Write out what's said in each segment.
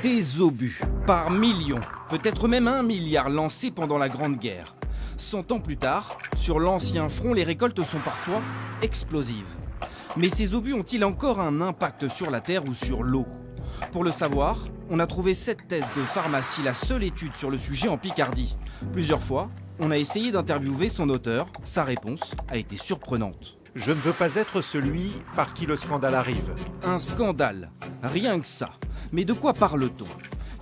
Des obus, par millions, peut-être même 1 milliard lancés pendant la Grande Guerre. 100 ans plus tard, sur l'ancien front, les récoltes sont parfois explosives. Mais ces obus ont-ils encore un impact sur la terre ou sur l'eau? Pour le savoir, on a trouvé cette thèse de pharmacie, la seule étude sur le sujet en Picardie. Plusieurs fois, on a essayé d'interviewer son auteur. Sa réponse a été surprenante. Je ne veux pas être celui par qui le scandale arrive. Un scandale, rien que ça. Mais de quoi parle-t-on?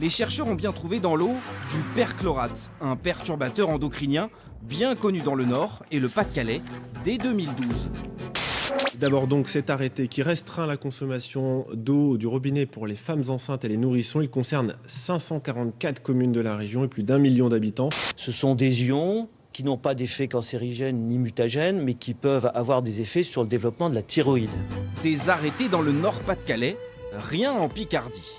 Les chercheurs ont bien trouvé dans l'eau du perchlorate, un perturbateur endocrinien bien connu dans le Nord et le Pas-de-Calais dès 2012. D'abord donc cet arrêté qui restreint la consommation d'eau du robinet pour les femmes enceintes et les nourrissons. Il concerne 544 communes de la région et plus d'1 million d'habitants. Ce sont des ions qui n'ont pas d'effet cancérigène ni mutagène, mais qui peuvent avoir des effets sur le développement de la thyroïde. Des arrêtés dans le Nord-Pas-de-Calais, rien en Picardie.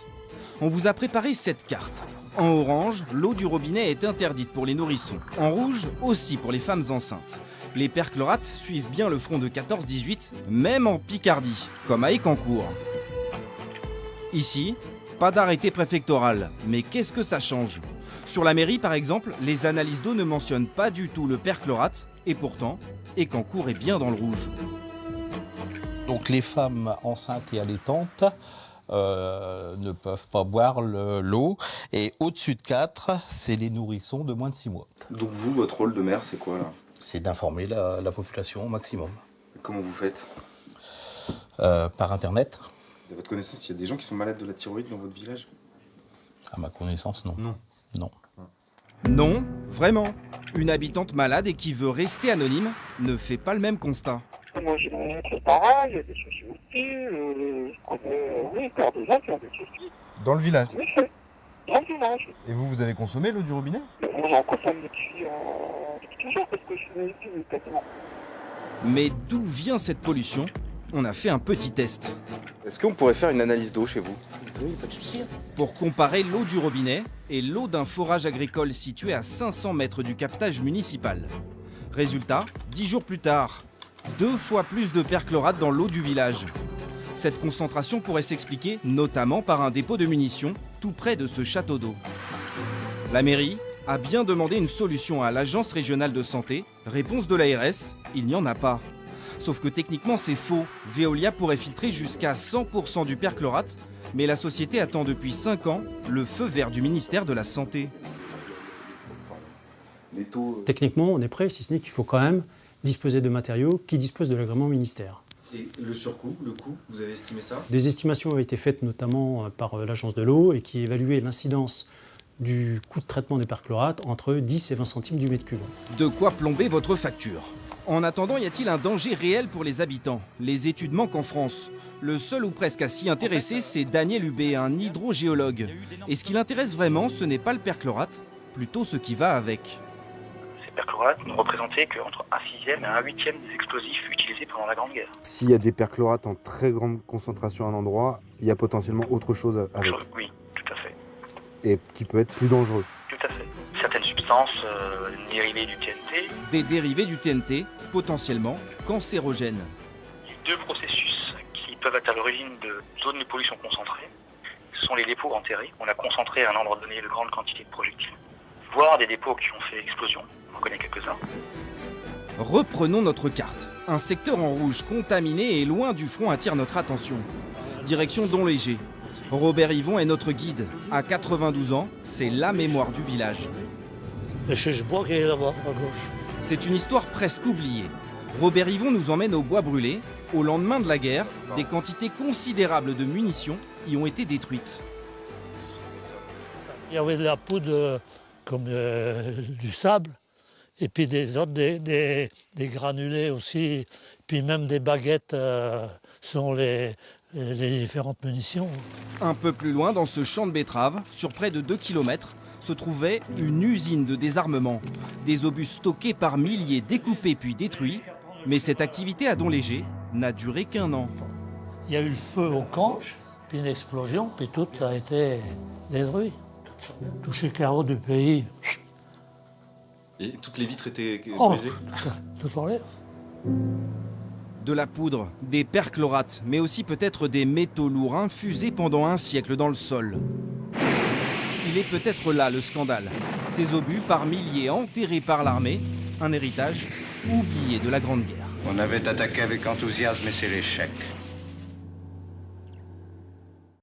On vous a préparé cette carte. En orange, l'eau du robinet est interdite pour les nourrissons. En rouge, aussi pour les femmes enceintes. Les perchlorates suivent bien le front de 14-18, même en Picardie, comme à Écancour. Ici, pas d'arrêté préfectoral, mais qu'est-ce que ça change? Sur la mairie, par exemple, les analyses d'eau ne mentionnent pas du tout le perchlorate, et pourtant, Écancour est bien dans le rouge. Donc les femmes enceintes et allaitantes ne peuvent pas boire l'eau. Et au-dessus de 4, c'est les nourrissons de moins de 6 mois. Donc vous, votre rôle de maire, c'est quoi là? C'est d'informer la population au maximum. Comment vous faites? Par Internet. À votre connaissance, il y a des gens qui sont malades de la thyroïde dans votre village? À ma connaissance, non. Non. Non, vraiment. Une habitante malade et qui veut rester anonyme ne fait pas le même constat. Moi, j'ai mon travail, j'ai des soucis aussi, je connais, oui, encore des gens qui ont des soucis. Dans le village? Oui, c'est dans le village. Et vous avez consommé l'eau du robinet? Moi, j'en consomme depuis toujours, parce que je suis venu ici, quasiment. Mais d'où vient cette pollution? On a fait un petit test. Est-ce qu'on pourrait faire une analyse d'eau chez vous? Oui, pas de souci. Pour comparer l'eau du robinet et l'eau d'un forage agricole situé à 500 mètres du captage municipal. Résultat, 10 jours plus tard, 2 fois plus de perchlorate dans l'eau du village. Cette concentration pourrait s'expliquer notamment par un dépôt de munitions tout près de ce château d'eau. La mairie a bien demandé une solution à l'agence régionale de santé. Réponse de l'ARS, il n'y en a pas. Sauf que techniquement c'est faux. Veolia pourrait filtrer jusqu'à 100% du perchlorate, mais la société attend depuis 5 ans le feu vert du ministère de la Santé. Les taux... Techniquement, on est prêt, si ce n'est qu'il faut quand même disposer de matériaux qui disposent de l'agrément ministère. Et le surcoût, le coût, vous avez estimé ça? Des estimations ont été faites notamment par l'Agence de l'eau et qui évaluaient l'incidence du coût de traitement des perchlorates entre 10 et 20 centimes du mètre cube. De quoi plomber votre facture. En attendant, y a-t-il un danger réel pour les habitants? Les études manquent en France. Le seul ou presque à s'y intéresser, c'est Daniel Hubé, un hydrogéologue. Et ce qui l'intéresse vraiment, ce n'est pas le perchlorate, plutôt ce qui va avec. Ces perchlorates ne représentaient qu'entre 1/6 et 1/8 des explosifs utilisés pendant la Grande Guerre. S'il y a des perchlorates en très grande concentration à un endroit, il y a potentiellement autre chose avec. Oui, tout à fait. Et qui peut être plus dangereux. Tout à fait. Certaines substances dérivées du TNT. Des dérivés du TNT, potentiellement cancérogènes. Les 2 processus qui peuvent être à l'origine de zones de pollution concentrées, ce sont les dépôts enterrés. On a concentré à un endroit donné de grandes quantités de projectiles, voire des dépôts qui ont fait explosion. On en connaît quelques-uns. Reprenons notre carte. Un secteur en rouge contaminé et loin du front attire notre attention. Direction Donléger. Robert Yvon est notre guide. À 92 ans, c'est la mémoire du village. Le chèche-bois qui est là-bas, à gauche. C'est une histoire presque oubliée. Robert Yvon nous emmène au bois brûlé. Au lendemain de la guerre, des quantités considérables de munitions y ont été détruites. Il y avait de la poudre comme du sable, et puis des granulés aussi, puis même des baguettes selon les différentes munitions. Un peu plus loin, dans ce champ de betteraves, sur près de 2 km, se trouvait une usine de désarmement. Des obus stockés par milliers, découpés puis détruits. Mais cette activité à Donléger n'a duré qu'1 an. Il y a eu le feu au camp, puis une explosion, puis tout a été détruit. Touché carreau du pays. Et toutes les vitres étaient Oh, brisées? tout en l'air. De la poudre, des perchlorates, mais aussi peut-être des métaux lourds infusés pendant un siècle dans le sol. Il est peut-être là le scandale. Ces obus par milliers enterrés par l'armée, un héritage oublié de la Grande Guerre. On avait attaqué avec enthousiasme et c'est l'échec.